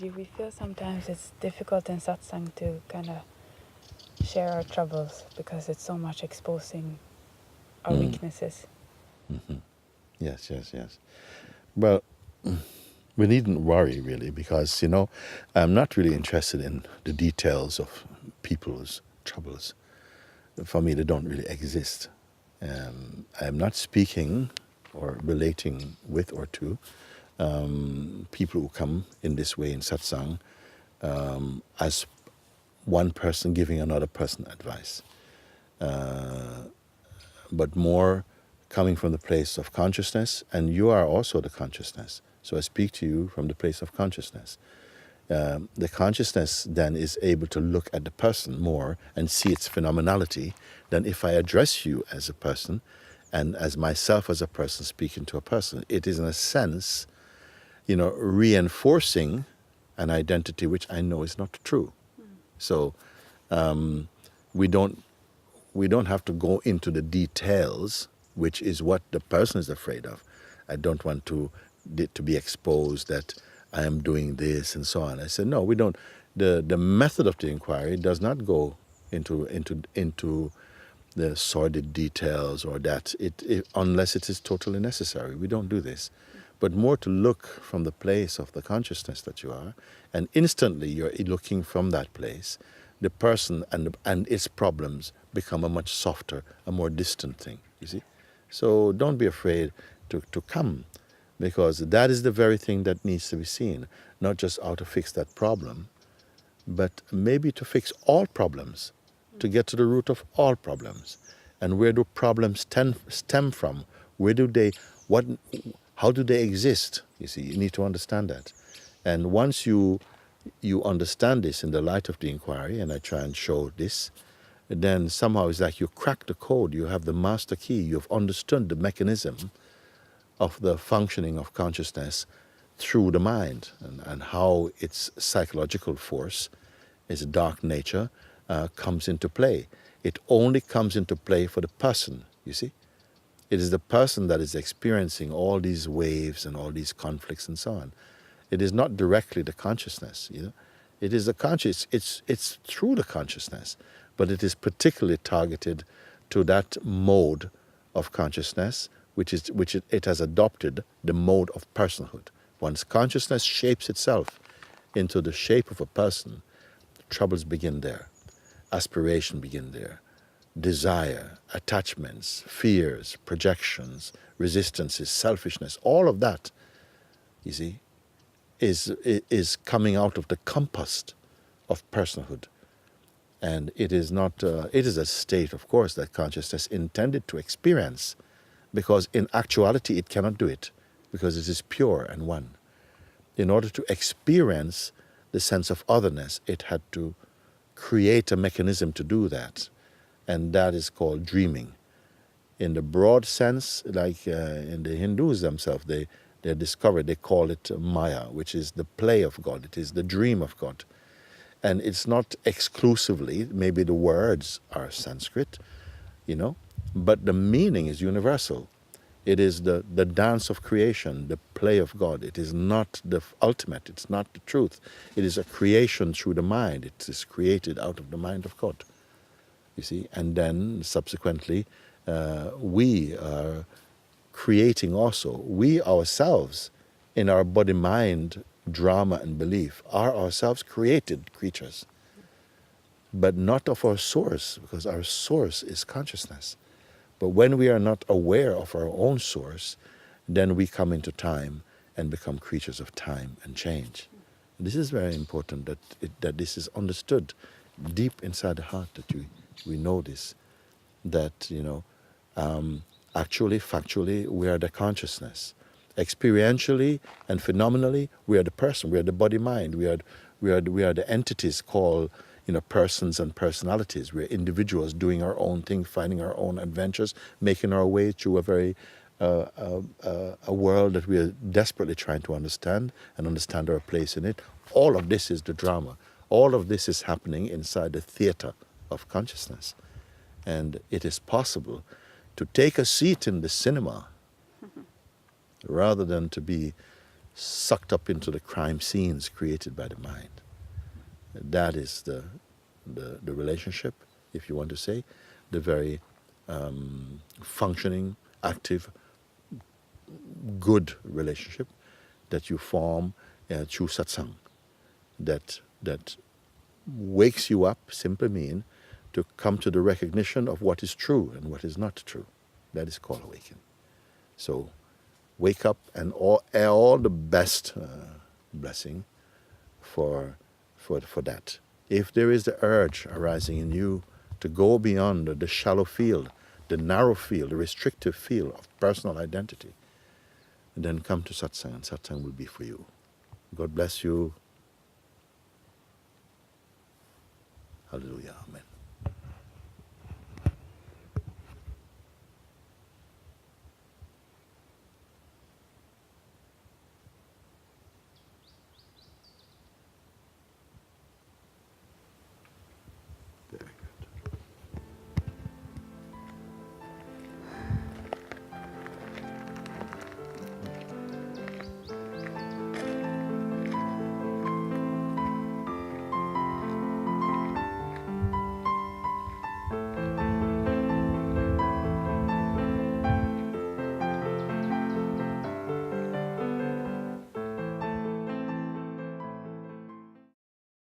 Guruji, we feel sometimes it's difficult in satsang to kind of share our troubles because it's so much exposing our weaknesses. Mm-hmm. Yes. Well, we needn't worry really, because I'm not really interested in the details of people's troubles. For me, they don't really exist. I'm not speaking or relating with or to people who come in this way in satsang as one person giving another person advice, but more coming from the place of consciousness, and you are also the consciousness. So I speak to you from the place of consciousness. The consciousness then is able to look at the person more and see its phenomenality than if I address you as a person and as myself as a person speaking to a person. It is in a sense, reinforcing an identity which I know is not true. So we don't have to go into the details, which is what the person is afraid of. I don't want to be exposed that I am doing this and so on. I said, no, we don't. The method of the inquiry does not go into the sordid details or that, unless it is totally necessary. We don't do this. But more to look from the place of the consciousness that you are, and instantly you're looking from that place, the person and its problems become a much softer, a more distant thing, you see. So don't be afraid to come, because that is the very thing that needs to be seen, not just how to fix that problem, but maybe to fix all problems, to get to the root of all problems. And where do problems stem from? How do they exist? You see, you need to understand that. And once you understand this in the light of the inquiry, and I try and show this, then somehow it's like you crack the code, you have the master key, you've understood the mechanism of the functioning of consciousness through the mind, and how its psychological force, its dark nature, comes into play. It only comes into play for the person, you see. It is the person that is experiencing all these waves and all these conflicts and so on. It is not directly the consciousness, It is the conscious. It's through the consciousness, but it is particularly targeted to that mode of consciousness, which it has adopted, the mode of personhood. Once consciousness shapes itself into the shape of a person, troubles begin there, aspiration begin there, desire, attachments, fears, projections, resistances, selfishness, all of that, you see, is coming out of the compass of personhood. And it is not, it is a state, of course, that consciousness intended to experience, because in actuality it cannot do it, because it is pure and one. In order to experience the sense of otherness, it had to create a mechanism to do that. And that is called dreaming. In the broad sense, like in the Hindus themselves, they discovered, they call it Maya, which is the play of God. It is the dream of God. And it's not exclusively, maybe the words are Sanskrit, but the meaning is universal. It is the dance of creation, the play of God. It is not the ultimate, it's not the truth. It is a creation through the mind. It is created out of the mind of God, you see. And then subsequently, we are creating also. We ourselves, in our body-mind drama and belief, are ourselves created creatures, but not of our source, because our source is consciousness. But when we are not aware of our own source, then we come into time and become creatures of time and change. And this is very important, that this is understood deep inside the heart, that we know this, that, actually, factually, we are the consciousness. Experientially and phenomenally, we are the person, we are the body-mind, we are the entities called persons and personalities. We're individuals doing our own thing, finding our own adventures, making our way through a very a world that we are desperately trying to understand and understand our place in it. All of this is the drama. All of this is happening inside the theater of consciousness. And it is possible to take a seat in the cinema rather than to be sucked up into the crime scenes created by the mind. That is the relationship, if you want to say, the very functioning, active, good relationship that you form through satsang. That wakes you up, simply mean, to come to the recognition of what is true and what is not true. That is called awakening. So wake up, and all the best blessing for that. If there is the urge arising in you to go beyond the shallow field, the narrow field, the restrictive field of personal identity, then come to satsang, and satsang will be for you. God bless you. Hallelujah. Amen.